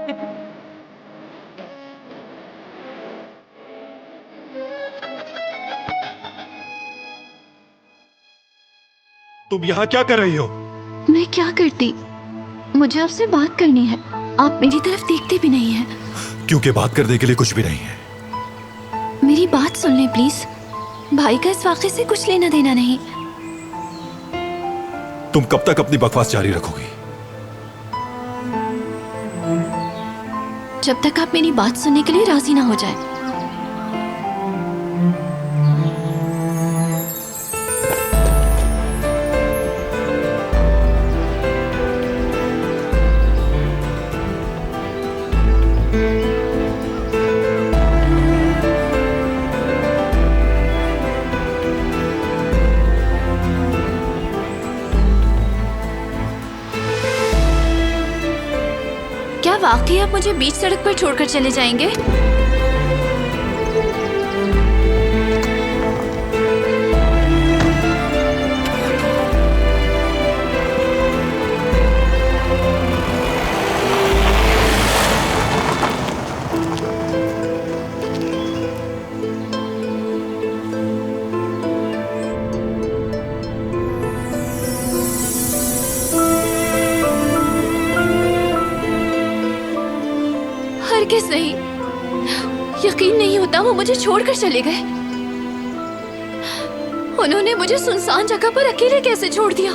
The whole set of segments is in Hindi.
तुम यहाँ क्या कर रही हो? मैं क्या करती, मुझे आपसे बात करनी है। आप मेरी तरफ देखते भी नहीं हैं। क्योंकि बात करने के लिए कुछ भी नहीं है। मेरी बात सुन लें प्लीज। भाई का इस वाक़े से कुछ लेना देना नहीं। तुम कब तक अपनी बकवास जारी रखोगी? जब तक आप मेरी बात सुनने के लिए राजी ना हो जाए। क्या वाकई आप मुझे बीच सड़क पर छोड़कर चले जाएंगे? हरगिज़ नहीं। यकीन नहीं होता वो मुझे छोड़कर चले गए। उन्होंने मुझे सुनसान जगह पर अकेले कैसे छोड़ दिया?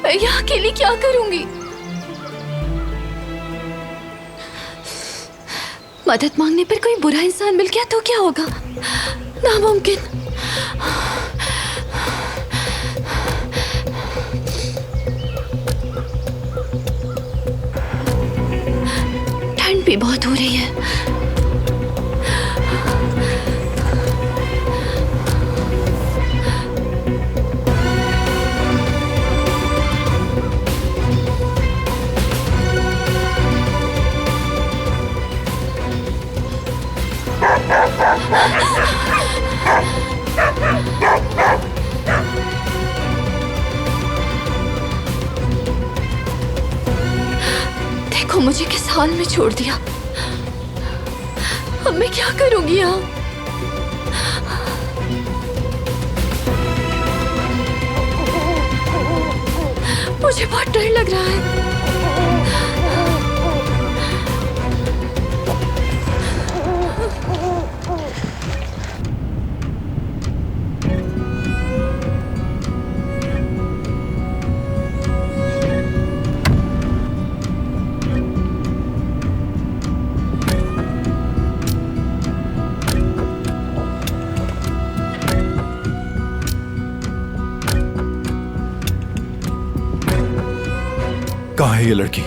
मैं यहाँ अकेली क्या करूंगी? मदद मांगने पर कोई बुरा इंसान मिल गया तो क्या होगा? नामुमकिन। ठंड भी बहुत हो रही है। देखो मुझे किस हाल में छोड़ दिया। अब मैं क्या करूंगी यहाँ? मुझे बहुत डर लग रहा है। कहाँ है ये लड़की?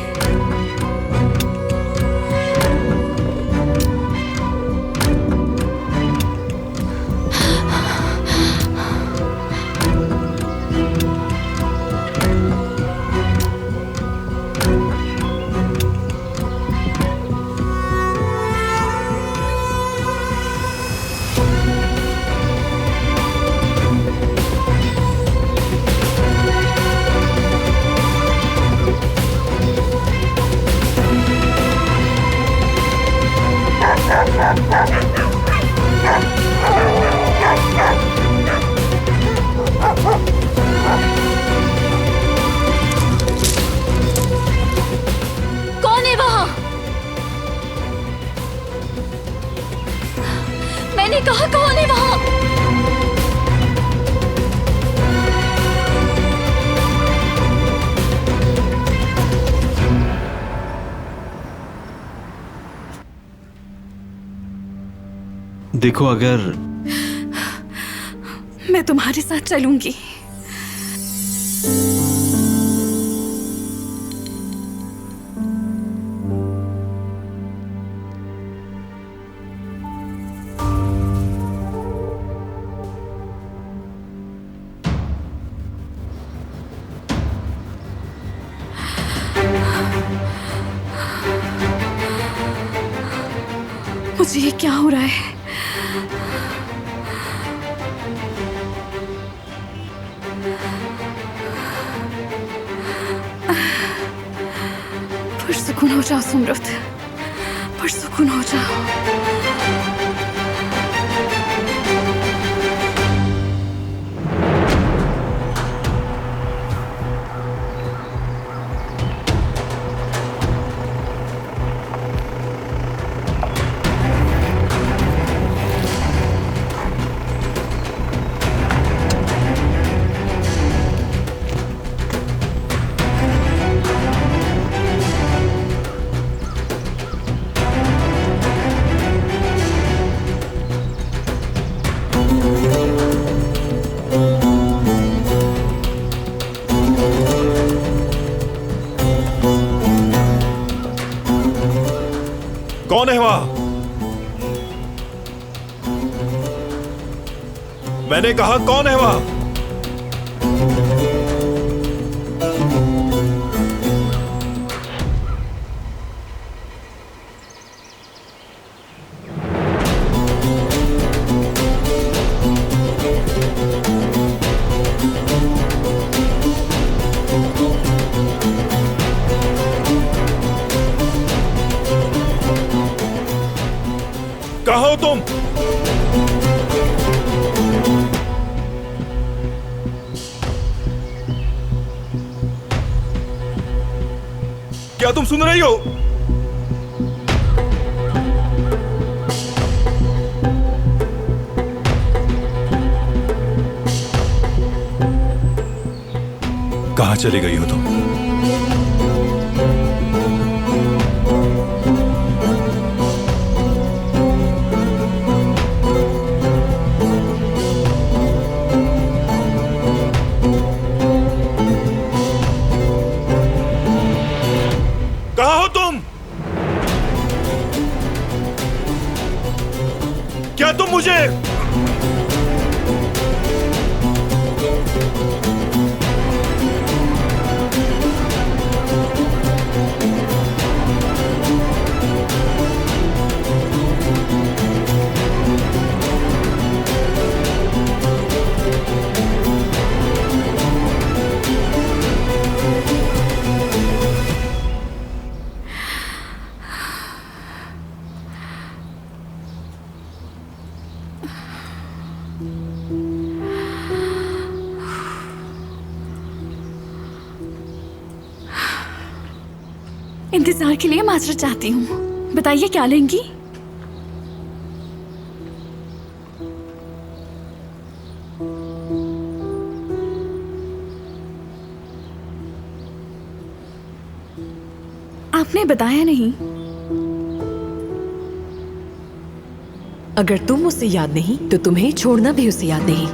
कौन है वहां? मैंने कहा कौन है वहां? देखो, अगर मैं तुम्हारे साथ चलूंगी। मुझे ये क्या हो रहा है? सुकून हो जाओ सुमरत, पुरसुकून हो जाओ। कौन है वहां? मैंने कहा कौन है वहां? कहाँ हो तुम? क्या तुम सुन रही हो? कहाँ चली गई हो तुम? कहाँ हो तुम? क्या तुम मुझे इंतजार के लिए माजरत चाहती हूँ, बताइए क्या लेंगी? आपने बताया नहीं। अगर तुम उसे याद नहीं तो तुम्हें छोड़ना भी उसे याद नहीं।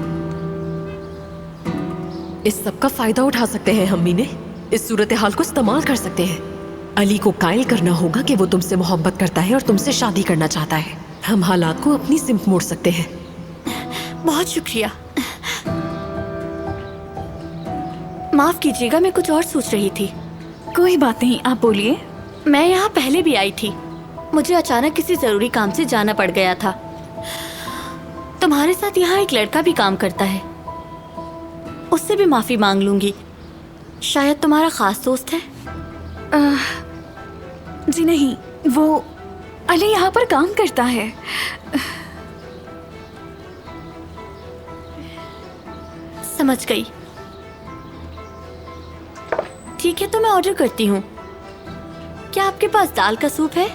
इस सब का फायदा उठा सकते हैं हम मीने, इस सूरत हाल को इस्तेमाल कर सकते हैं। अली को कायल करना होगा कि वो तुमसे मोहब्बत करता है और तुमसे शादी करना चाहता है। हम हालात को अपनी सिम्त मोड़ सकते हैं। बहुत शुक्रिया। माफ कीजिएगा, मैं कुछ और सोच रही थी। कोई बात नहीं, आप बोलिए। मैं यहाँ पहले भी आई थी, मुझे अचानक किसी जरूरी काम से जाना पड़ गया था। तुम्हारे साथ यहाँ एक लड़का भी काम करता है, उससे भी माफी मांग लूंगी। शायद तुम्हारा खास दोस्त है। जी नहीं, वो अली यहाँ पर काम करता है। समझ गई। ठीक है, तो मैं ऑर्डर करती हूँ। क्या आपके पास दाल का सूप है?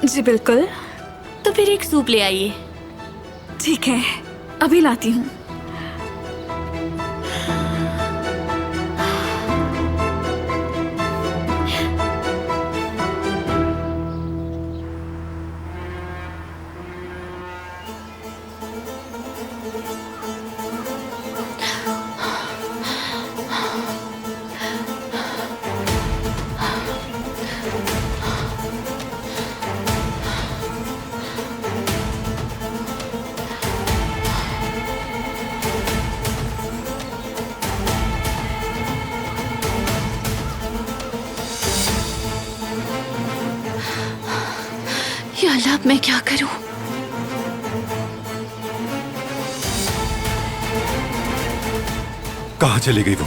जी बिल्कुल। तो फिर एक सूप ले आइए। ठीक है, अभी लाती हूँ। या अल्लाह, अब मैं क्या करूं? कहाँ चली गई वो?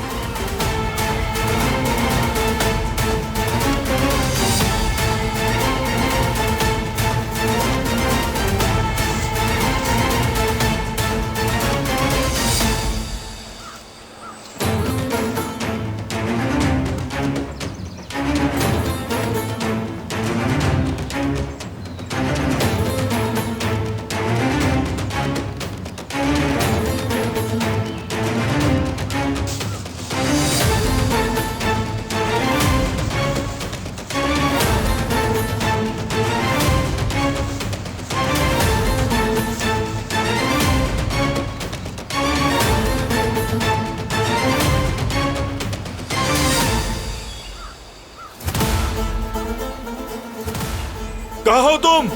कहाँ हो तुम?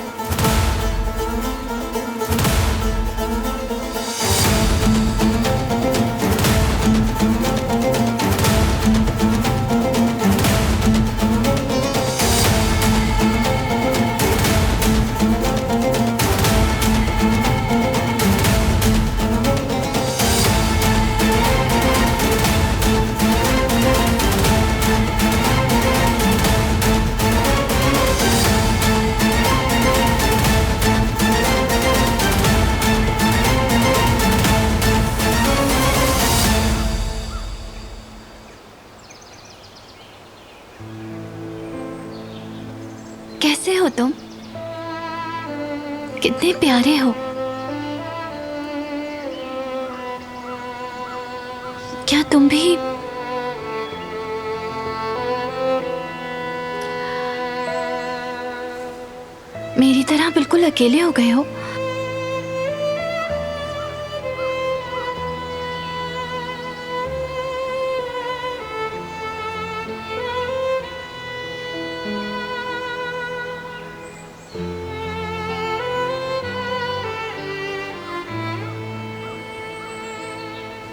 कैसे हो तुम? कितने प्यारे हो। क्या तुम भी मेरी तरह बिल्कुल अकेले हो गए हो?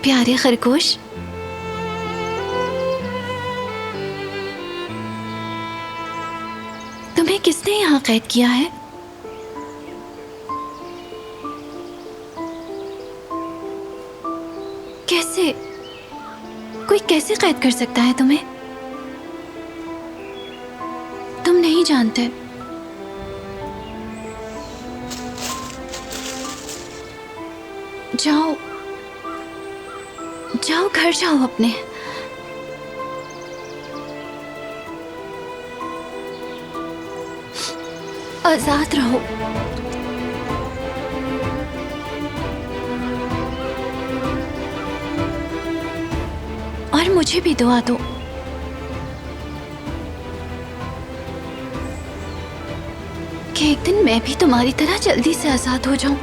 प्यारे खरगोश, तुम्हें किसने यहाँ कैद किया है? कैसे? कोई कैसे कैद कर सकता है तुम्हें? तुम नहीं जानते। जाओ जाओ, घर जाओ अपने। आजाद रहो। और मुझे भी दुआ दो। कि एक दिन मैं भी तुम्हारी तरह जल्दी से आजाद हो जाऊं।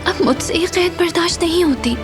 अब मुझसे ये कैद बर्दाश्त नहीं होती।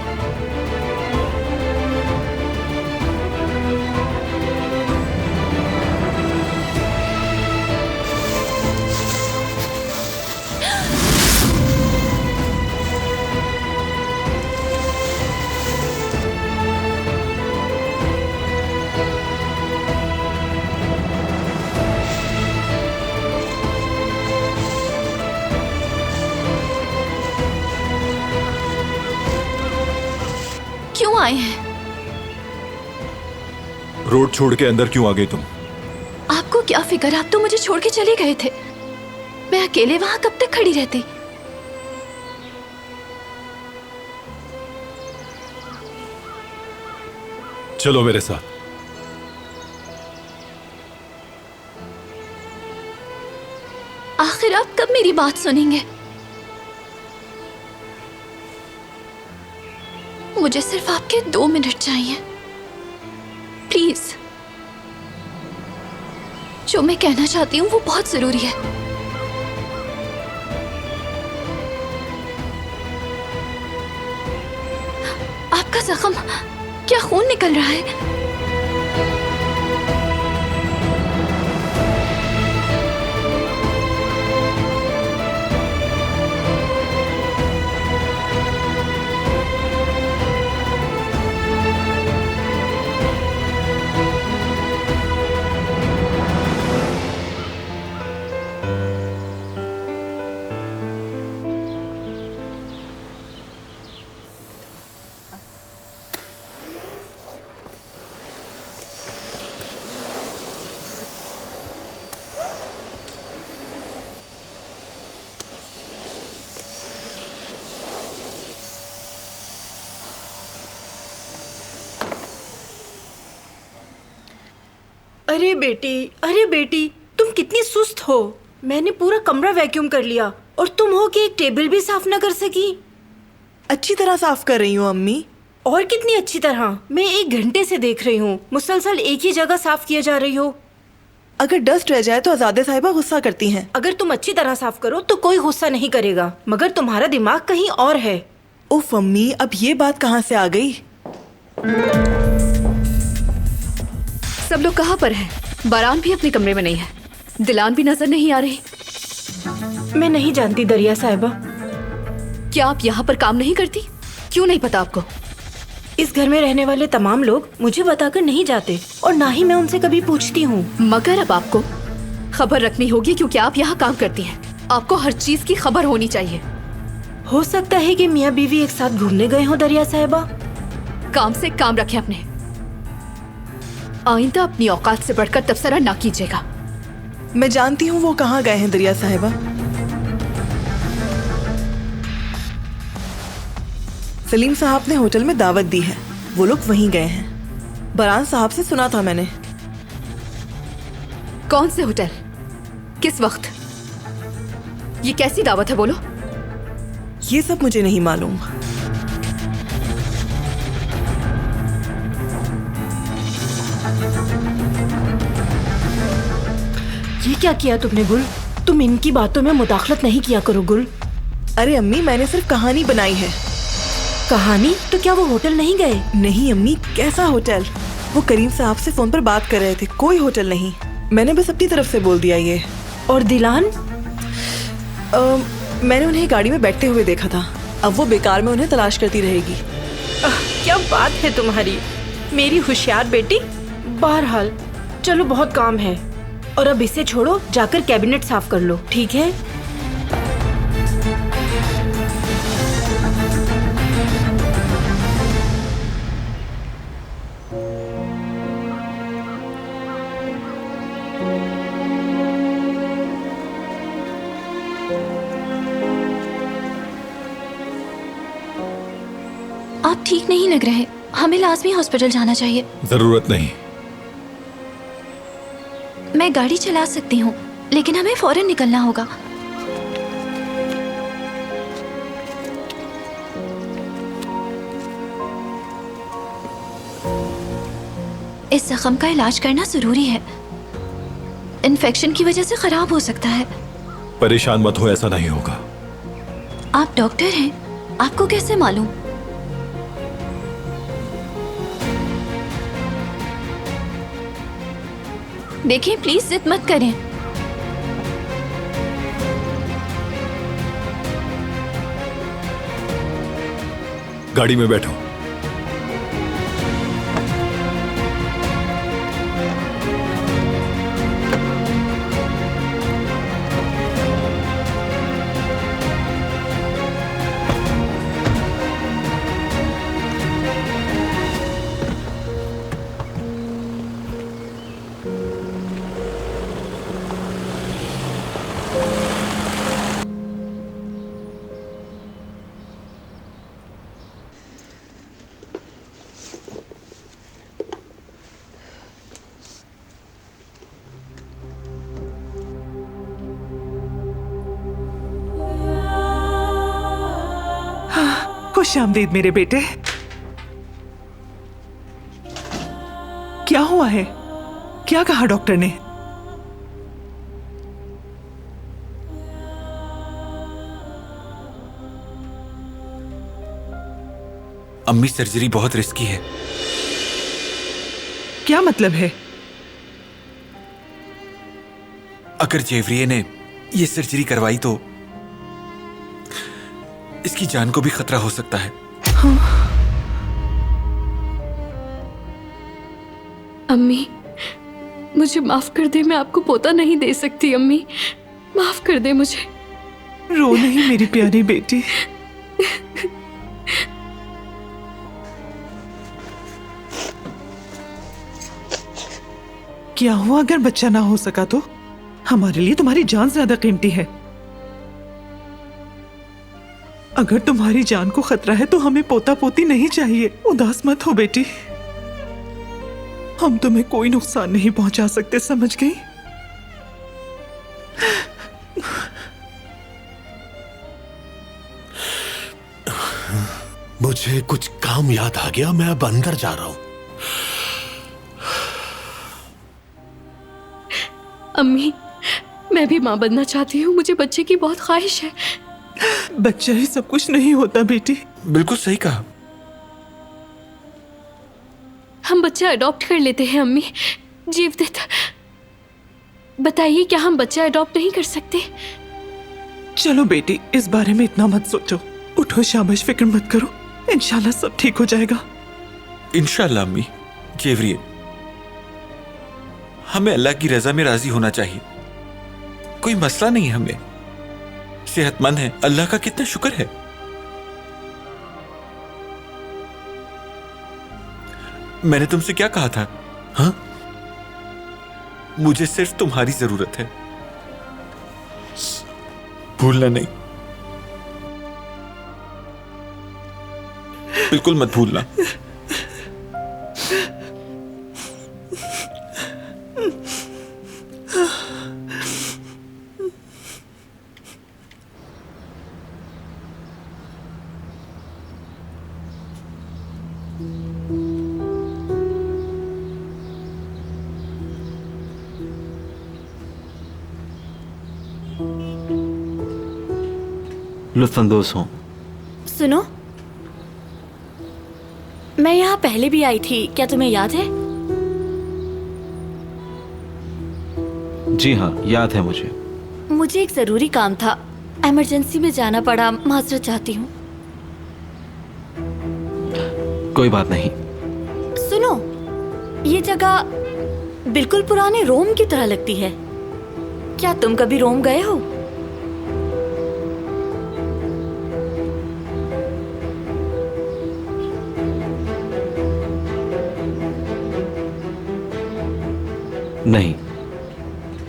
क्यों आए हैं? रोड छोड़ के अंदर क्यों आ गई तुम? आपको क्या फिक्र? आप तो मुझे छोड़ के चले गए थे। मैं अकेले वहां कब तक खड़ी रहती? चलो मेरे साथ। आखिर आप कब मेरी बात सुनेंगे? मुझे सिर्फ आपके 2 मिनट चाहिए, प्लीज। जो मैं कहना चाहती हूँ वो बहुत जरूरी है। आपका जख्म, क्या खून निकल रहा है? अरे बेटी, तुम कितनी सुस्त हो। मैंने पूरा कमरा वैक्यूम कर लिया और तुम हो कि एक टेबल भी साफ ना कर सकी। अच्छी तरह साफ कर रही हूँ अम्मी। और कितनी अच्छी तरह? मैं 1 घंटे से देख रही हूँ, मुसलसल एक ही जगह साफ किया जा रही हो। अगर डस्ट रह जाए तो आजादे साहिबा गुस्सा करती हैं। अगर तुम अच्छी तरह साफ करो तो कोई गुस्सा नहीं करेगा, मगर तुम्हारा दिमाग कहीं और है। उफ अम्मी, अब ये बात कहाँ से आ गई? सब लोग कहाँ पर हैं? बारान भी अपने कमरे में नहीं है, दिलान भी नजर नहीं आ रही। मैं नहीं जानती दरिया साहिबा। क्या आप यहाँ पर काम नहीं करती? क्यों नहीं पता आपको? इस घर में रहने वाले तमाम लोग मुझे बताकर नहीं जाते और ना ही मैं उनसे कभी पूछती हूँ। मगर अब आपको खबर रखनी होगी क्योंकि आप यहाँ काम करती हैं। आपको हर चीज की खबर होनी चाहिए। हो सकता है कि मियाँ बीवी एक साथ घूमने गए हों दरिया साहिबा। काम से काम रखें अपने। आइंदा अपनी औकात से बढ़कर तबसरा ना कीजिएगा। मैं जानती हूँ वो कहाँ गए हैं दरिया साहिबा। सलीम साहब ने होटल में दावत दी है, वो लोग वहीं गए हैं। बरान साहब से सुना था मैंने। कौन से होटल? किस वक्त? ये कैसी दावत है बोलो? ये सब मुझे नहीं मालूम। ये क्या किया तुमने गुल? तुम इनकी बातों में मुदाखलत नहीं किया करो गुल। अरे अम्मी, मैंने सिर्फ कहानी बनाई है। कहानी? तो क्या वो होटल नहीं गए? नहीं अम्मी, कैसा होटल? वो करीम साहब से फोन पर बात कर रहे थे, कोई होटल नहीं। मैंने बस अपनी तरफ से बोल दिया ये। और दिलान? मैंने उन्हें गाड़ी में बैठते हुए देखा था। अब वो बेकार में उन्हें तलाश करती रहेगी। क्या बात है तुम्हारी, मेरी होशियार बेटी। बहरहाल चलो, बहुत काम है और अब इसे छोड़ो, जाकर कैबिनेट साफ कर लो, ठीक है? आप ठीक नहीं लग रहे, हमें लाजमी हॉस्पिटल जाना चाहिए। जरूरत नहीं। मैं गाड़ी चला सकती हूँ, लेकिन हमें फौरन निकलना होगा। इस जख्म का इलाज करना जरूरी है। इन्फेक्शन की वजह से खराब हो सकता है। परेशान मत हो, ऐसा नहीं होगा। आप डॉक्टर हैं, आपको कैसे मालूम? देखिए, प्लीज जिद मत करें। गाड़ी में बैठो। खुश आमदीद मेरे बेटे। क्या हुआ है? क्या कहा डॉक्टर ने? अम्मी, सर्जरी बहुत रिस्की है। क्या मतलब है? अगर जेवरिये ने ये सर्जरी करवाई तो इसकी जान को भी खतरा हो सकता है। अम्मी, मुझे माफ कर दे, मैं आपको पोता नहीं दे सकती। अम्मी, माफ कर दे मुझे। रो नहीं मेरी प्यारी बेटी। क्या हुआ अगर बच्चा ना हो सका तो? हमारे लिए तुम्हारी जान ज्यादा कीमती है। अगर तुम्हारी जान को खतरा है तो हमें पोता पोती नहीं चाहिए। उदास मत हो बेटी, हम तुम्हें कोई नुकसान नहीं पहुंचा सकते, समझ गई? मुझे कुछ काम याद आ गया, मैं अब अंदर जा रहा हूं। अम्मी, मैं भी माँ बनना चाहती हूँ, मुझे बच्चे की बहुत ख्वाहिश है। बच्चा ही सब कुछ नहीं होता बेटी। बिल्कुल सही कहा। हम बच्चा अडॉप्ट कर लेते हैं अम्मी, जीवदत्त। बताइए, क्या हम बच्चा अडॉप्ट नहीं कर सकते? चलो बेटी, इस बारे में इतना मत सोचो। उठो, शाबाश, फिक्र मत करो, इंशाल्लाह सब ठीक हो जाएगा। इंशाल्लाह अम्मी। जेवरिए, हमें अल्लाह की रजा में राजी होना चाहिए। कोई मसला नहीं, हमें सेहतमंद है, अल्लाह का कितना शुक्र है। मैंने तुमसे क्या कहा था? हाँ, मुझे सिर्फ तुम्हारी जरूरत है, भूलना नहीं, बिल्कुल मत भूलना। लुत्फानंदोज़ हों। सुनो, मैं यहाँ पहले भी आई थी, क्या तुम्हें याद है? जी हाँ, याद है मुझे। मुझे एक जरूरी काम था, इमरजेंसी में जाना पड़ा, माजरत चाहती हूँ। कोई बात नहीं। सुनो, ये जगह बिल्कुल पुराने रोम की तरह लगती है। क्या तुम कभी रोम गए हो? नहीं।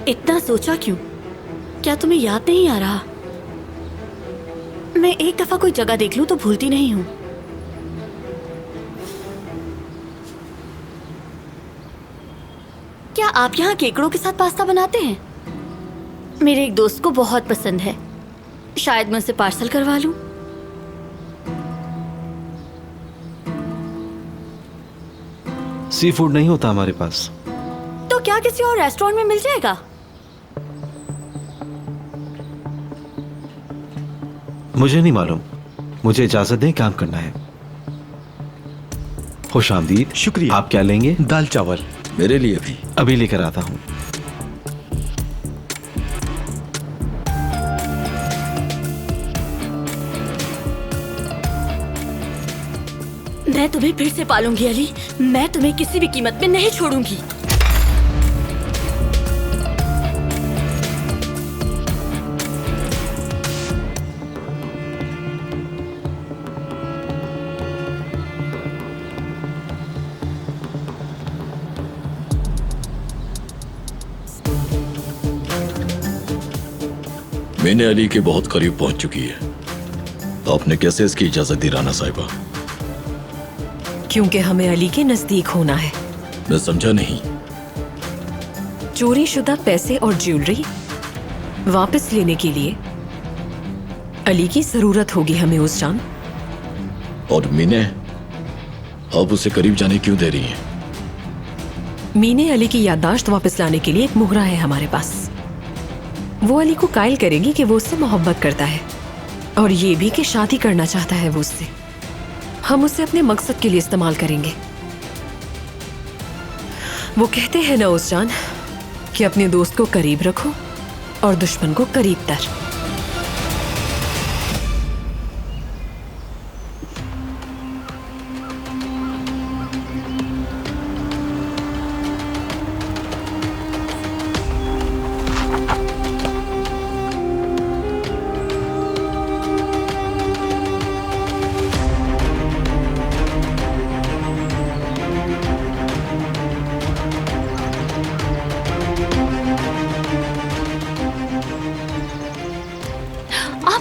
इतना सोचा क्यों? क्या तुम्हें याद नहीं आ रहा? मैं एक दफा कोई जगह देख लूं तो भूलती नहीं हूं। क्या आप यहाँ केकड़ों के साथ पास्ता बनाते हैं? मेरे एक दोस्त को बहुत पसंद है, शायद मैं उसे पार्सल करवा लूं। सी फूड नहीं होता हमारे पास। तो क्या किसी और रेस्टोरेंट में मिल जाएगा? मुझे नहीं मालूम, मुझे इजाजत दें, काम करना है। खुश आमदीद। शुक्रिया। आप क्या लेंगे? दाल चावल। मेरे लिए भी। अभी लेकर आता हूँ। मैं तुम्हें फिर से पालूंगी अली, मैं तुम्हें किसी भी कीमत में नहीं छोड़ूंगी। मैंने अली के बहुत करीब पहुंच चुकी है। आपने कैसे इसकी इजाजत दी राना साहिबा? क्योंकि हमें अली के नजदीक होना है। मैं समझा नहीं। चोरी शुदा पैसे और ज्वेलरी वापस लेने के लिए अली की जरूरत होगी हमें उस जान। और मीने, आप उसे करीब जाने क्यों दे रही हैं? मीने अली की याददाश्त वापस लाने के लिए एक मुहरा है हमारे पास। वो अली को कायल करेगी कि वो उससे मोहब्बत करता है और ये भी कि शादी करना चाहता है वो उससे। हम उसे अपने मकसद के लिए इस्तेमाल करेंगे। वो कहते हैं ना उस जान कि अपने दोस्त को करीब रखो और दुश्मन को करीब तर।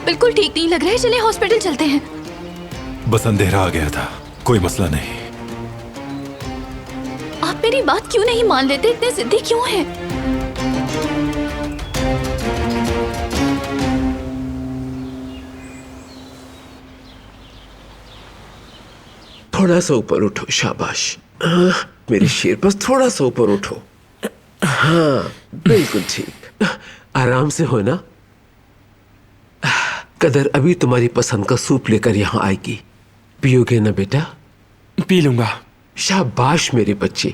बिल्कुल ठीक नहीं लग रहा है, चले हॉस्पिटल चलते हैं। बस अंधेरा आ गया था, कोई मसला नहीं। आप मेरी बात क्यों नहीं मान लेते, इतने जिद्दी क्यों हैं? थोड़ा सा ऊपर उठो, शाबाश। मेरे शेर, बस थोड़ा सा ऊपर उठो। हाँ, बिल्कुल ठीक। आराम से हो ना। कदर अभी तुम्हारी पसंद का सूप लेकर यहाँ आएगी, पियोगे ना बेटा? पी लूंगा। शाबाश मेरे बच्चे,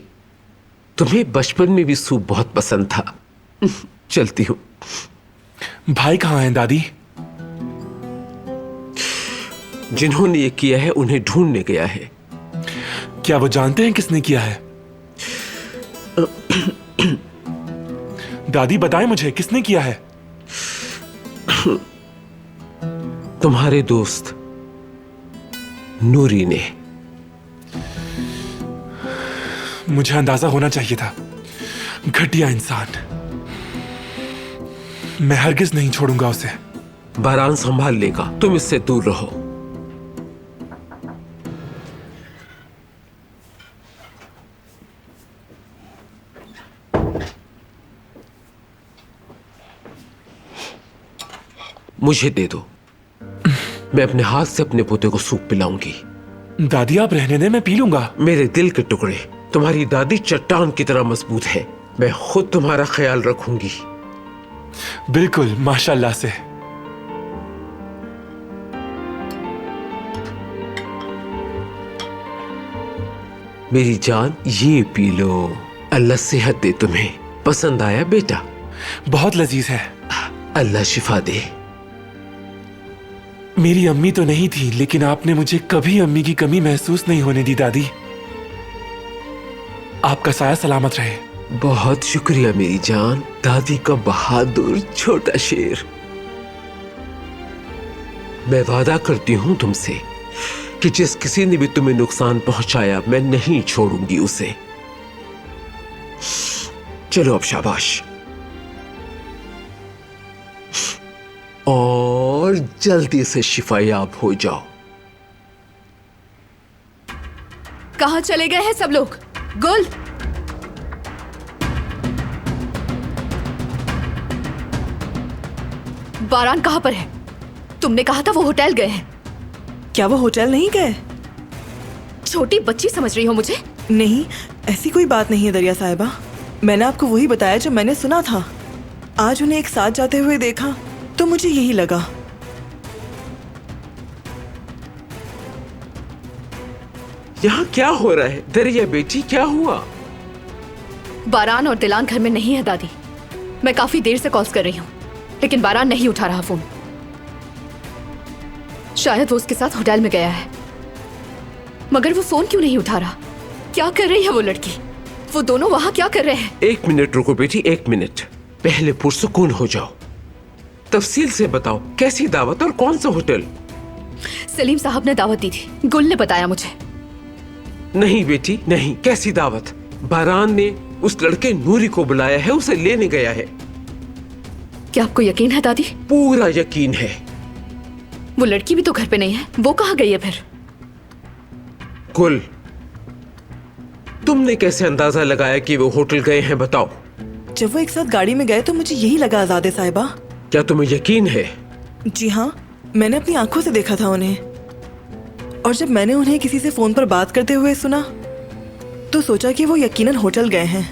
तुम्हें बचपन में भी सूप बहुत पसंद था। चलती हूँ। भाई कहाँ हैं दादी? जिन्होंने ये किया है उन्हें ढूंढने गया है। क्या वो जानते हैं किसने किया है? दादी बताएं मुझे, किसने किया है? तुम्हारे दोस्त नूरी ने। मुझे अंदाजा होना चाहिए था। घटिया इंसान। मैं हरगिज नहीं छोड़ूंगा उसे। बारान संभाल लेगा, तुम इससे दूर रहो। मुझे दे दो, मैं अपने हाथ से अपने पोते को सूप पिलाऊंगी। दादी आप रहने दें, मैं पी लूंगा। मेरे दिल के टुकड़े, तुम्हारी दादी चट्टान की तरह मजबूत है। मैं खुद तुम्हारा ख्याल रखूंगी। बिल्कुल, माशाल्लाह से। मेरी जान, ये पी लो। अल्लाह सेहत दे तुम्हें। पसंद आया बेटा? बहुत लजीज है। अल्लाह शिफा दे। मेरी अम्मी तो नहीं थी, लेकिन आपने मुझे कभी अम्मी की कमी महसूस नहीं होने दी दादी। आपका साया सलामत रहे। बहुत शुक्रिया मेरी जान। दादी का बहादुर छोटा शेर। मैं वादा करती हूं तुमसे कि जिस किसी ने भी तुम्हें नुकसान पहुंचाया, मैं नहीं छोड़ूंगी उसे। चलो अब शाबाश, और जल्दी से शिफायाब हो जाओ। कहाँ चले गए हैं सब लोग? गुल, बारान कहाँ पर है? तुमने कहा था वो होटल गए हैं। क्या वो होटल नहीं गए? छोटी बच्ची समझ रही हो मुझे? नहीं, ऐसी कोई बात नहीं है दरिया साहिबा। मैंने आपको वही बताया जो मैंने सुना था। आज उन्हें एक साथ जाते हुए देखा तो मुझे यही लगा। यहाँ क्या हो रहा है? दरिया बेटी, क्या हुआ? बारान और दिलान घर में नहीं है दादी। मैं काफी देर से कॉल्स कर रही हूँ, लेकिन बारान नहीं उठा रहा फोन। शायद वो उसके साथ होटल में गया है। मगर वो फोन क्यों नहीं उठा रहा? क्या कर रही है वो लड़की? वो दोनों वहां क्या कर रहे हैं? 1 मिनट रुको बेटी, 1 मिनट। पहले पुरसुकून हो जाओ। तफसील से बताओ, कैसी दावत और कौन सा होटल? सलीम साहब ने दावत दी थी, गुल ने बताया मुझे। नहीं बेटी नहीं, कैसी दावत? बारान ने उस लड़के नूरी को बुलाया है, उसे लेने गया है। क्या आपको यकीन है दादी? पूरा यकीन है। वो लड़की भी तो घर पे नहीं है, वो कहाँ गई है फिर? गुल, तुमने कैसे अंदाजा लगाया कि वो होटल गए हैं, बताओ। जब वो एक साथ गाड़ी में गए तो मुझे यही लगा आजादे साहिबा। क्या तुम्हें यकीन है? जी हाँ, मैंने अपनी आंखों से देखा था उन्हें। और जब मैंने उन्हें किसी से फोन पर बात करते हुए सुना तो सोचा कि वो यकीनन होटल गए हैं।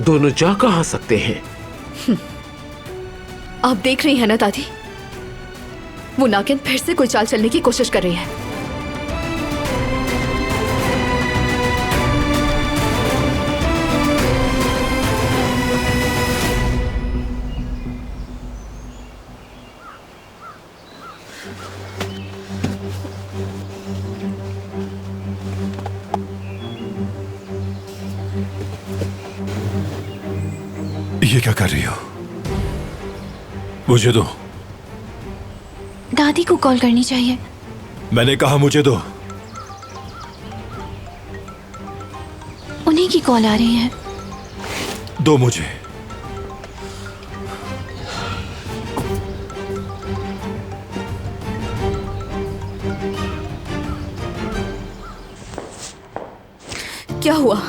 दोनों जा कहाँ सकते हैं? आप देख रही हैं ना दादी, वो नागिन फिर से कोई चाल चलने की कोशिश कर रही है। ये क्या कर रही हो? मुझे दो। दादी को कॉल करनी चाहिए। मैंने कहा मुझे दो। उन्हीं की कॉल आ रही है। दो मुझे। क्या हुआ?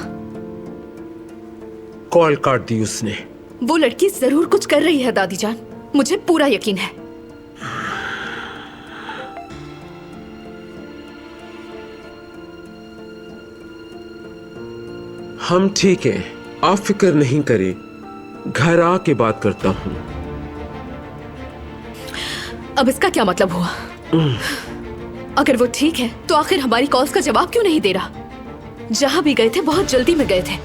कॉल काट दी उसने। वो लड़की जरूर कुछ कर रही है दादी जान, मुझे पूरा यकीन है। हम ठीक हैं, आप फिक्र नहीं करें। घर आके बात करता हूं। अब इसका क्या मतलब हुआ? अगर वो ठीक है तो आखिर हमारी कॉल्स का जवाब क्यों नहीं दे रहा? जहां भी गए थे बहुत जल्दी में गए थे।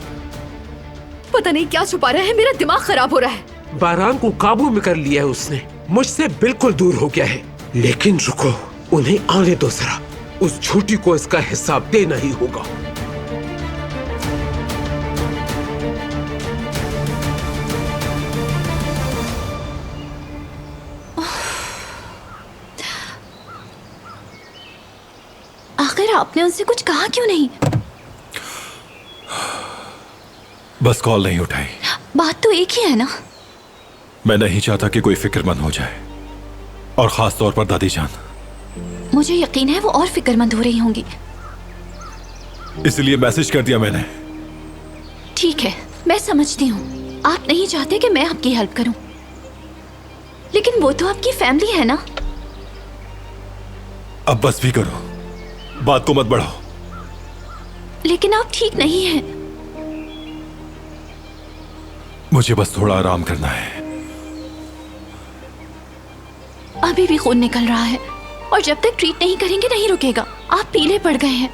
पता नहीं क्या छुपा रहा है, मेरा दिमाग खराब हो रहा है। बारान को काबू में कर लिया है उसने, मुझसे बिल्कुल दूर हो गया है। लेकिन रुको, उन्हें आने दो जरा, उस झूठी को इसका हिसाब देना ही होगा। आखिर आपने उनसे कुछ कहा क्यों नहीं? बस कॉल नहीं उठाई। बात तो एक ही है ना। मैं नहीं चाहता कि कोई फिक्रमंद हो जाए, और खास तौर पर दादी जान। मुझे यकीन है वो और फिक्रमंद हो रही होंगी। इसलिए मैसेज कर दिया मैंने। ठीक है, मैं समझती हूँ आप नहीं चाहते कि मैं आपकी हेल्प करूं, लेकिन वो तो आपकी फैमिली है ना। अब बस भी करो, बात को मत बढ़ाओ। लेकिन आप ठीक नहीं हैं। मुझे बस थोड़ा आराम करना है। अभी भी खून निकल रहा है और जब तक ट्रीट नहीं करेंगे नहीं रुकेगा। आप पीले पड़ गए हैं,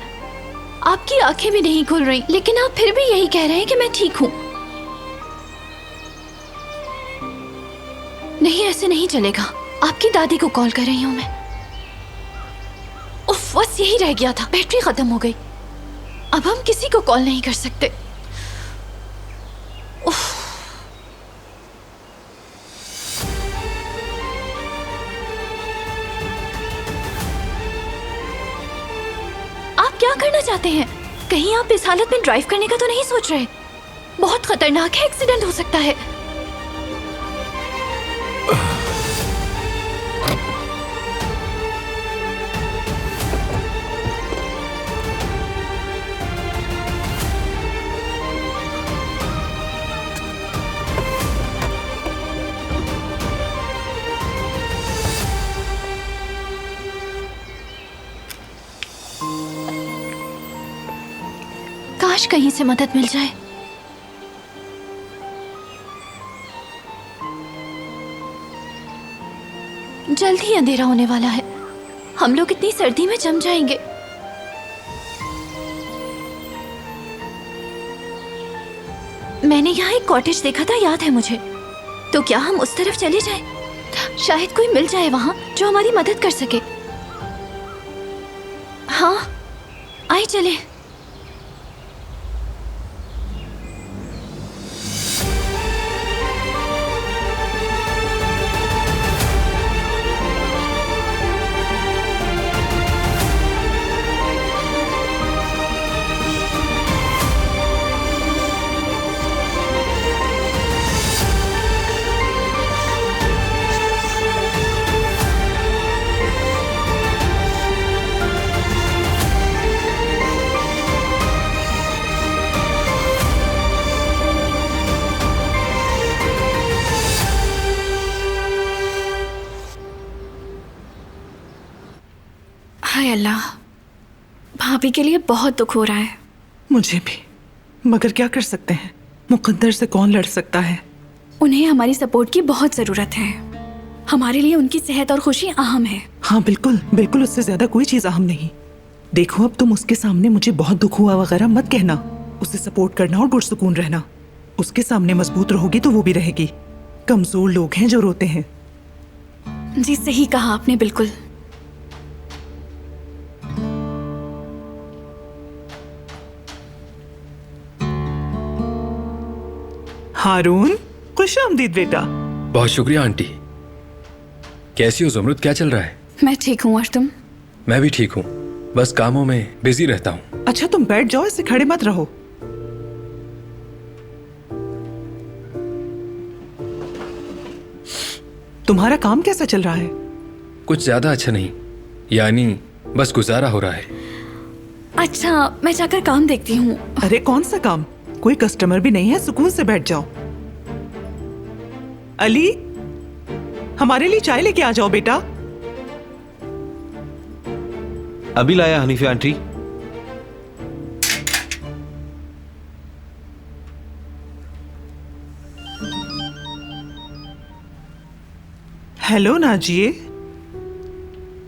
आपकी आंखें भी नहीं खुल रही, लेकिन आप फिर भी यही कह रहे हैं कि मैं ठीक हूं। नहीं, ऐसे नहीं चलेगा। आपकी दादी को कॉल कर रही हूं मैं। उफ, बस यही रह गया था, बैटरी खत्म हो गई। अब हम किसी को कॉल नहीं कर सकते। उफ। आप क्या करना चाहते हैं? कहीं आप इस हालत में ड्राइव करने का तो नहीं सोच रहे? बहुत खतरनाक है, एक्सीडेंट हो सकता है। काश कहीं से मदद मिल जाए। जल्द ही अंधेरा होने वाला है, हम लोग इतनी सर्दी में जम जाएंगे। मैंने यहाँ एक कॉटेज देखा था, याद है मुझे। तो क्या हम उस तरफ चले जाएं? शायद कोई मिल जाए वहां जो हमारी मदद कर सके। हाँ, आइए चले। हाय अल्लाह, भाभी के लिए बहुत दुख हो रहा है। मुझे भी, मगर क्या कर सकते हैं? मुकद्दर से कौन लड़ सकता है? उन्हें हमारी सपोर्ट की बहुत जरूरत है। हमारे लिए उनकी सेहत और खुशी अहम है। हाँ बिल्कुल बिल्कुल, उससे ज्यादा कोई चीज अहम नहीं। देखो, अब तुम उसके सामने मुझे बहुत दुख हुआ वगैरह मत कहना। उसे सपोर्ट करना और पुरसुकून रहना। उसके सामने मजबूत रहोगी तो वो भी रहेगी। कमजोर लोग हैं जो रोते हैं। जी सही कहा आपने, बिल्कुल। हारून, खुश आमदीद बेटा। बहुत शुक्रिया आंटी। कैसी हो ज़ुमरुद, क्या चल रहा है? मैं ठीक हूँ, और तुम? मैं भी ठीक हूँ, बस कामों में बिजी रहता हूँ। अच्छा तुम बैठ जाओ, ऐसे खड़े मत रहो। तुम्हारा काम कैसा चल रहा है? कुछ ज्यादा अच्छा नहीं, यानी बस गुजारा हो रहा है। अच्छा, मैं जाकर काम देखती हूँ। अरे कौन सा काम? कोई कस्टमर भी नहीं है, सुकून से बैठ जाओ। अली, हमारे लिए चाय लेके आ जाओ बेटा। अभी लाया हनीफे आंटी। हेलो नाजिए,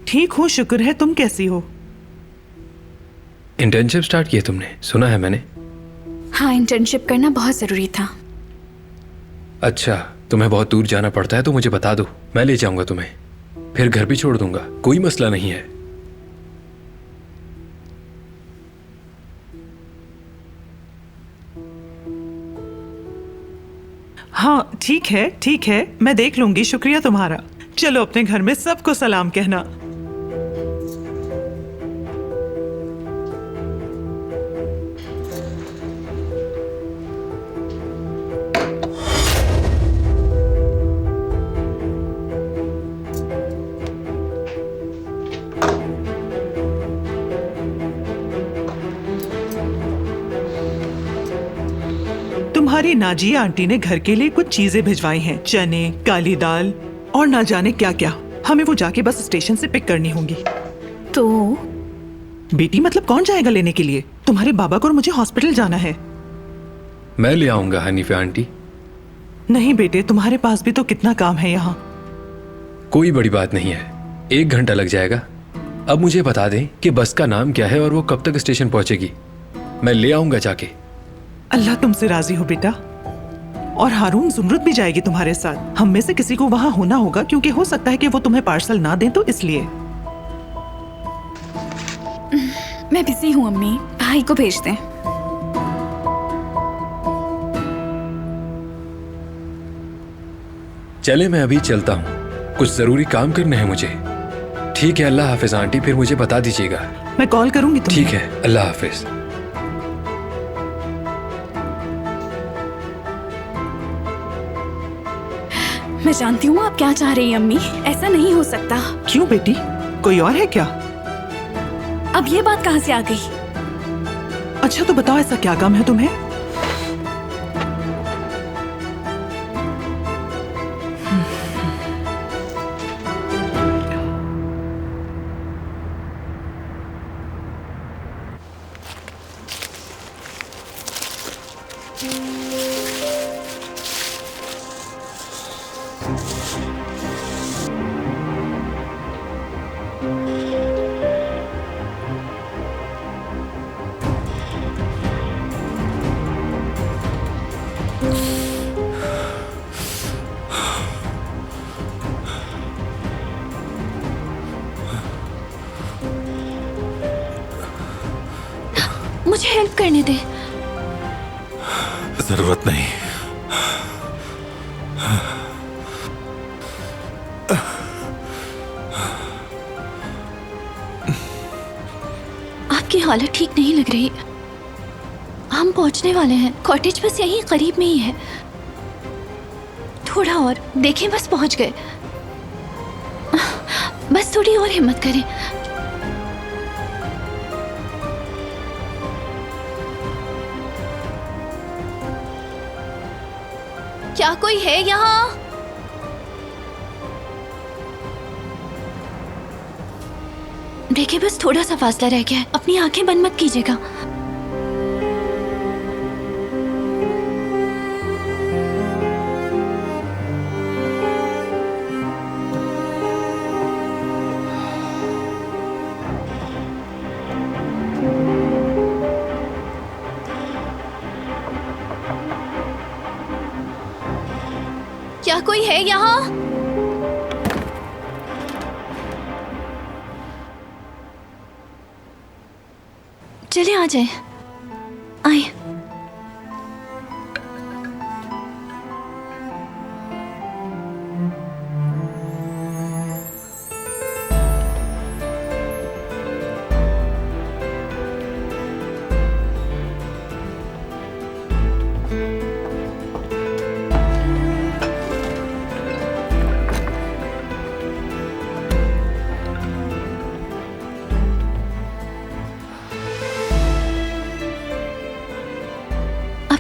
ठीक हूँ शुक्र है, तुम कैसी हो? इंटर्नशिप स्टार्ट की है तुमने, सुना है मैंने। हाँ, इंटर्नशिप करना बहुत जरूरी था। अच्छा, तुम्हें बहुत दूर जाना पड़ता है तो मुझे बता दो, मैं ले जाऊंगा तुम्हें, फिर घर भी छोड़ दूंगा, कोई मसला नहीं है। हाँ ठीक है, मैं देख लूंगी। शुक्रिया तुम्हारा। चलो अपने घर में सबको सलाम कहना। तुम्हारी नाजिया आंटी ने घर के लिए कुछ चीजें भिजवाई हैं, चने, काली दाल और ना जाने क्या क्या। हमें वो जाके बस स्टेशन से पिक करनी होंगी। तो बेटी मतलब कौन जाएगा लेने के लिए? तुम्हारे बाबा को और मुझे हॉस्पिटल जाना है। मैं ले आऊंगा हनीफा आंटी। नहीं बेटे, तुम्हारे पास भी तो कितना काम है यहाँ। कोई बड़ी बात नहीं है, 1 घंटा लग जाएगा। अब मुझे बता दें कि बस का नाम क्या है और वो कब तक स्टेशन पहुंचेगी, मैं ले आऊंगा जाके। अल्लाह तुमसे राजी हो बेटा। और हारून, जुमरुद भी जाएगी तुम्हारे साथ। हम में से किसी को वहाँ होना होगा, क्योंकि हो सकता है कि वो तुम्हें पार्सल ना दें, तो इसलिए। मैं बिजी हूँ अम्मी, भाई को भेज दें। चले, मैं अभी चलता हूँ, कुछ जरूरी काम करने हैं मुझे। ठीक है, अल्लाह हाफिज आंटी, फिर मुझे बता दीजिएगा। मैं कॉल करूंगी तुम्हें। ठीक है, अल्लाह हाफिज। मैं जानती हूँ आप क्या चाह रही हैं अम्मी, ऐसा नहीं हो सकता। क्यों बेटी, कोई और है क्या? अब ये बात कहाँ से आ गई? अच्छा तो बताओ, ऐसा क्या काम है तुम्हें? मुझे हेल्प करने दे। जरूरत नहीं। आपकी हालत ठीक नहीं लग रही। हम पहुंचने वाले हैं, कॉटेज बस यहीं करीब में ही है। थोड़ा और देखें, बस पहुंच गए। बस थोड़ी और हिम्मत करें। क्या कोई है यहाँ? देखिए, बस थोड़ा सा फासला रह गया है, अपनी आंखें बंद मत कीजिएगा। क्या कोई है यहाँ? चले आ जाए, आए।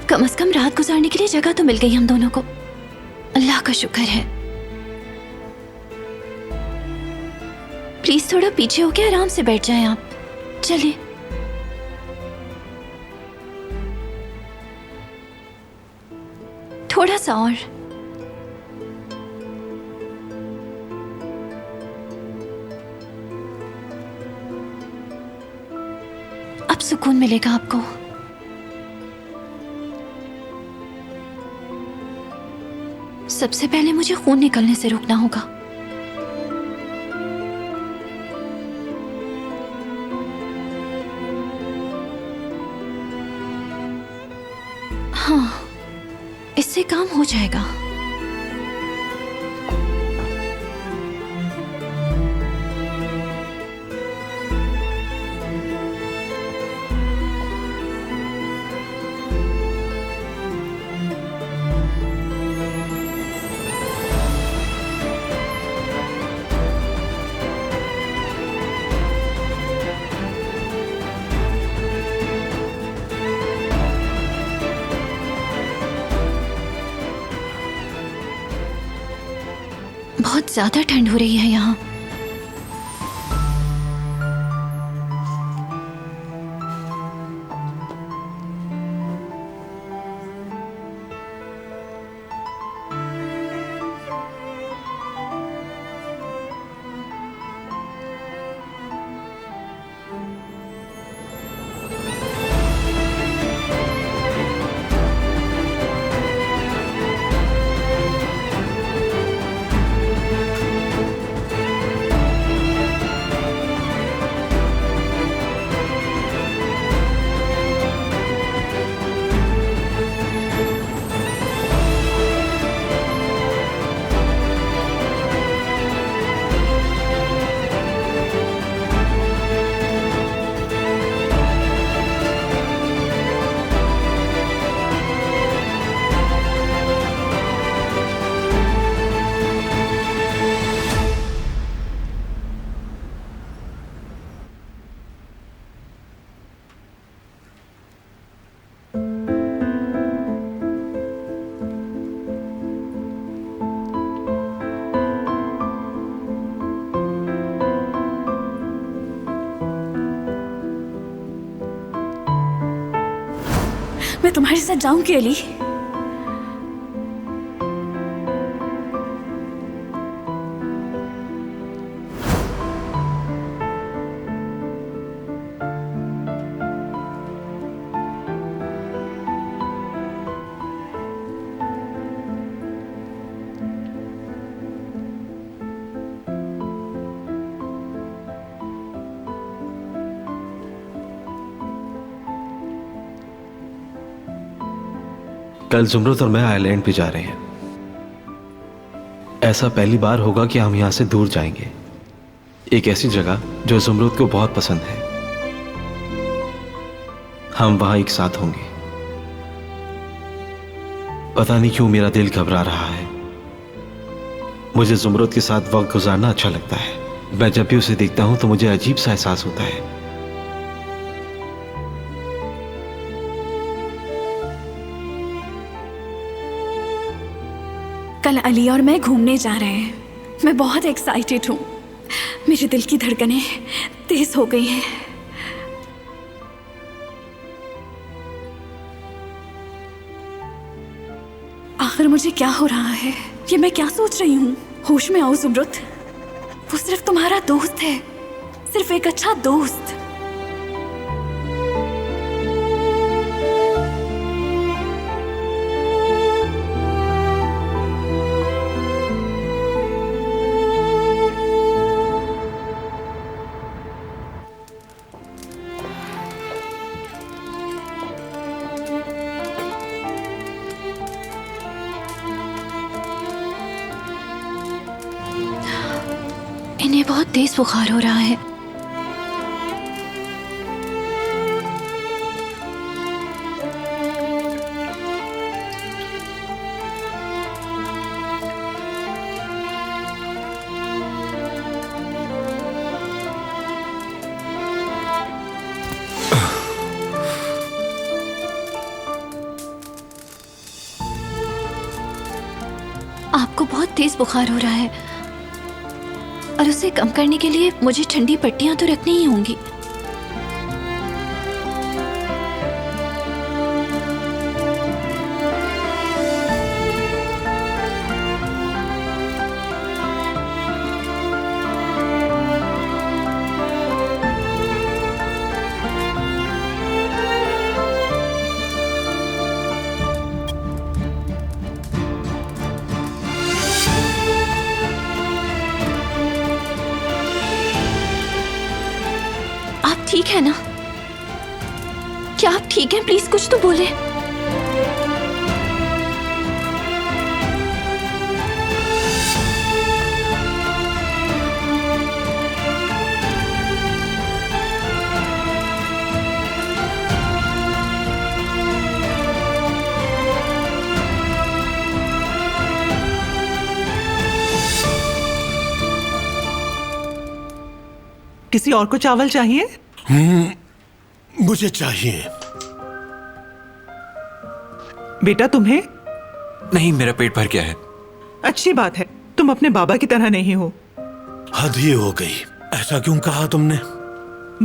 कम से कम रात गुजारने के लिए जगह तो मिल गई हम दोनों को। अल्लाह का शुक्र है। प्लीज थोड़ा पीछे होके आराम से बैठ जाएं आप। चलिए। थोड़ा सा और। अब सुकून मिलेगा आपको। सबसे पहले मुझे खून निकलने से रोकना होगा। हाँ, इससे काम हो जाएगा। बहुत ज्यादा ठंड हो रही है यहाँ। मैं तुम्हारे साथ जाऊंगी अली। कल जुमरुत और मैं आइलैंड पे जा रहे हैं। ऐसा पहली बार होगा कि हम यहां से दूर जाएंगे, एक ऐसी जगह जो जुमरुत को बहुत पसंद है। हम वहां एक साथ होंगे। पता नहीं क्यों मेरा दिल घबरा रहा है। मुझे जुमरुत के साथ वक्त गुजारना अच्छा लगता है। मैं जब भी उसे देखता हूं तो मुझे अजीब सा एहसास होता है। कल अली और मैं घूमने जा रहे हैं। मैं बहुत एक्साइटेड हूँ। मेरे दिल की धड़कनें तेज हो गई हैं। आखिर मुझे क्या हो रहा है? ये मैं क्या सोच रही हूँ? होश में आओ जुमरुत। वो सिर्फ तुम्हारा दोस्त है, सिर्फ एक अच्छा दोस्त। इन्हें बहुत तेज बुखार हो रहा है। आपको बहुत तेज बुखार हो रहा है और उसे कम करने के लिए मुझे ठंडी पट्टियां तो रखनी ही होंगी। आप ठीक है ना? क्या आप ठीक हैं? प्लीज कुछ तो बोले। किसी और को चावल चाहिए? मुझे चाहिए। बेटा तुम्हें? नहीं, मेरा पेट भर गया है। अच्छी बात है, तुम अपने बाबा की तरह नहीं हो। हद ही हो गई, ऐसा क्यों कहा तुमने?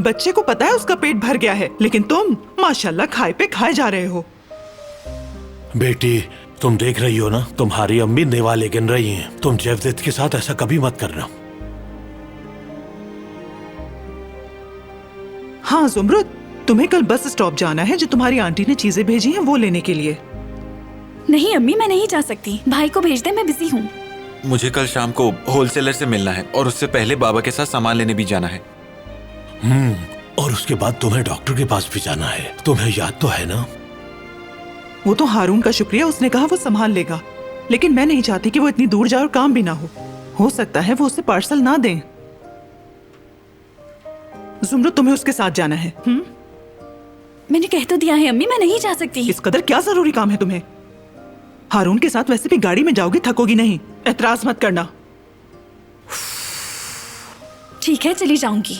बच्चे को पता है उसका पेट भर गया है, लेकिन तुम माशाल्लाह खाए पे खाए जा रहे हो। बेटी, तुम देख रही हो ना, तुम्हारी अम्मी दिवाले गिन रही हैं। तुम जैवजिद के साथ ऐसा कभी मत करना। हाँ जुमरुद, तुम्हें कल बस स्टॉप जाना है, जो तुम्हारी आंटी ने चीजें भेजी हैं वो लेने के लिए। नहीं अम्मी, मैं नहीं जा सकती। भाई को भेज दे, मैं बिजी हूँ। मुझे कल शाम को होलसेलर से मिलना है और उससे पहले बाबा के साथ सामान लेने भी जाना है। और उसके बाद तुम्हें डॉक्टर के पास भी जाना है। तुम्हें याद तो है ना? वो तो हारून का शुक्रिया, उसने कहा वो संभाल लेगा, लेकिन मैं नहीं चाहती कि वो इतनी दूर जाए और काम भी ना हो सकता है वो उसे पार्सल ना दें। जुमरुद, तुम्हें उसके साथ जाना है। मैंने कह तो दिया है अम्मी, मैं नहीं जा सकती। इस कदर क्या जरूरी काम है तुम्हें? हारून के साथ वैसे भी गाड़ी में जाओगी, थकोगी नहीं। एतराज मत करना। ठीक है, चली जाऊंगी।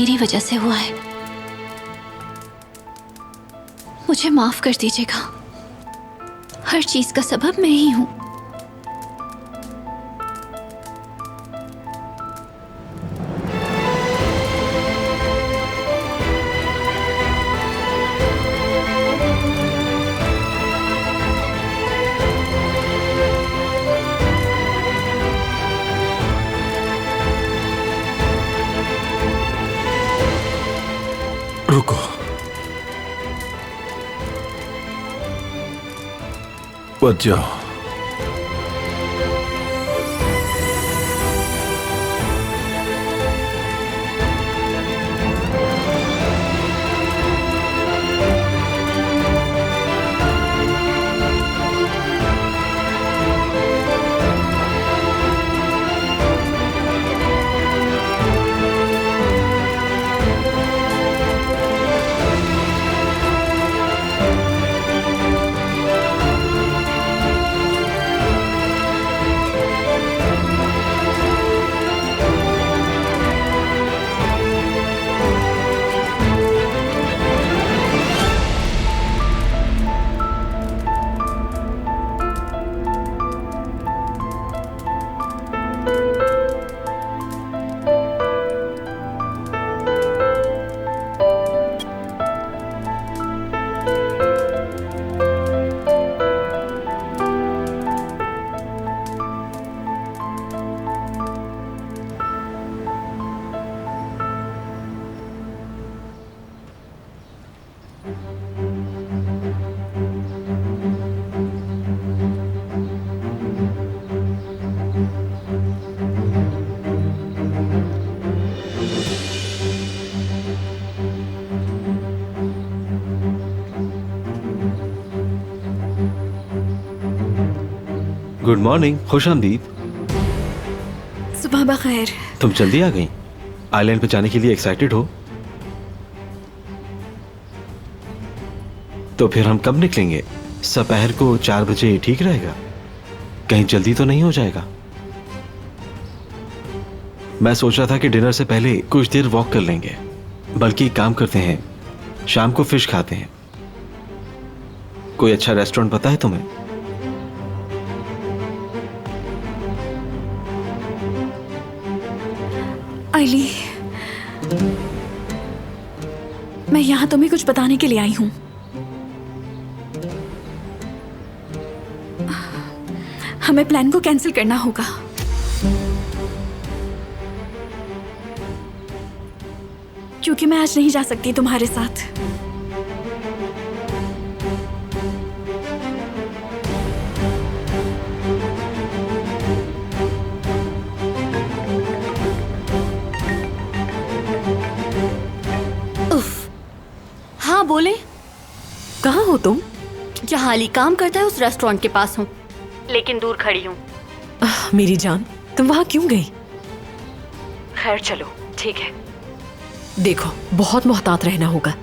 मेरी वजह से हुआ है। मुझे माफ कर दीजिएगा। हर चीज का सबब मैं ही हूं। रुको, मत जाओ। गुड मॉर्निंग, खुश आमदीद। सुबह बखैर। तुम जल्दी आ गई। आइलैंड पे जाने के लिए एक्साइटेड हो? तो फिर हम कब निकलेंगे? दोपहर को 4 बजे ठीक रहेगा? कहीं जल्दी तो नहीं हो जाएगा? मैं सोच रहा था कि डिनर से पहले कुछ देर वॉक कर लेंगे। बल्कि एक काम करते हैं, शाम को फिश खाते हैं। कोई अच्छा रेस्टोरेंट पता है तुम्हें? आइली, मैं यहाँ तुम्हें कुछ बताने के लिए आई हूँ। हमें प्लान को कैंसिल करना होगा। क्योंकि मैं आज नहीं जा सकती तुम्हारे साथ। हाँ बोले। कहाँ हो तुम? जहाँ अली काम करता है उस रेस्टोरेंट के पास हूँ, लेकिन दूर खड़ी हूँ। मेरी जान, तुम वहाँ क्यों गई? खैर चलो, ठीक है। देखो, बहुत मोहतात रहना होगा।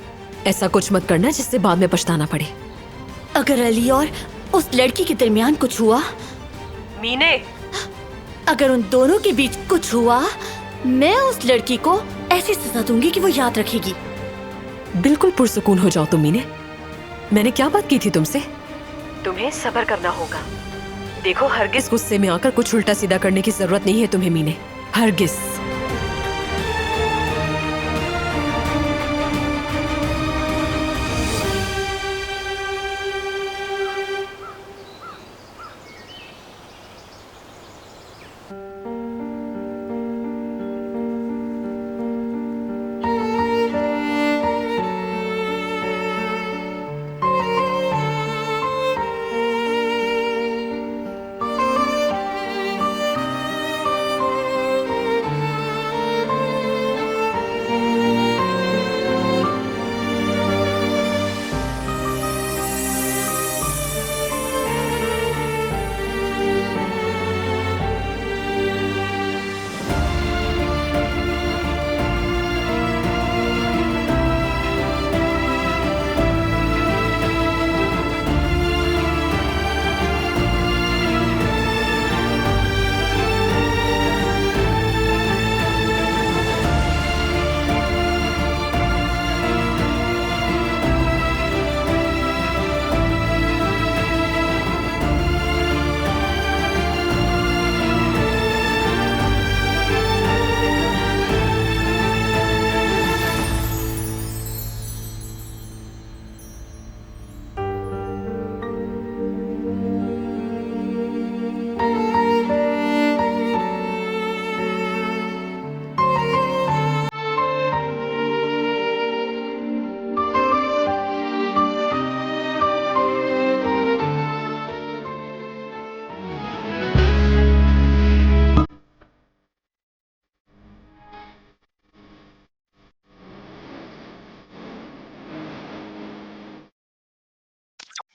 ऐसा कुछ मत करना जिससे बाद में पछताना पड़े। अगर अली और उस लड़की के दरमियान कुछ हुआ, मीने, अगर उन दोनों के बीच कुछ हुआ, मैं उस लड़की को ऐसी सजा दूंगी कि वो याद रखेगी। बिल्कुल पुरसुकून हो जाओ तुम मीने। मैंने क्या बात की थी तुमसे? तुम्हें सब्र करना होगा। देखो, हरगिज गुस्से में आकर कुछ उल्टा सीधा करने की जरूरत नहीं है तुम्हें मीने, हरगिज।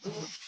हाँ।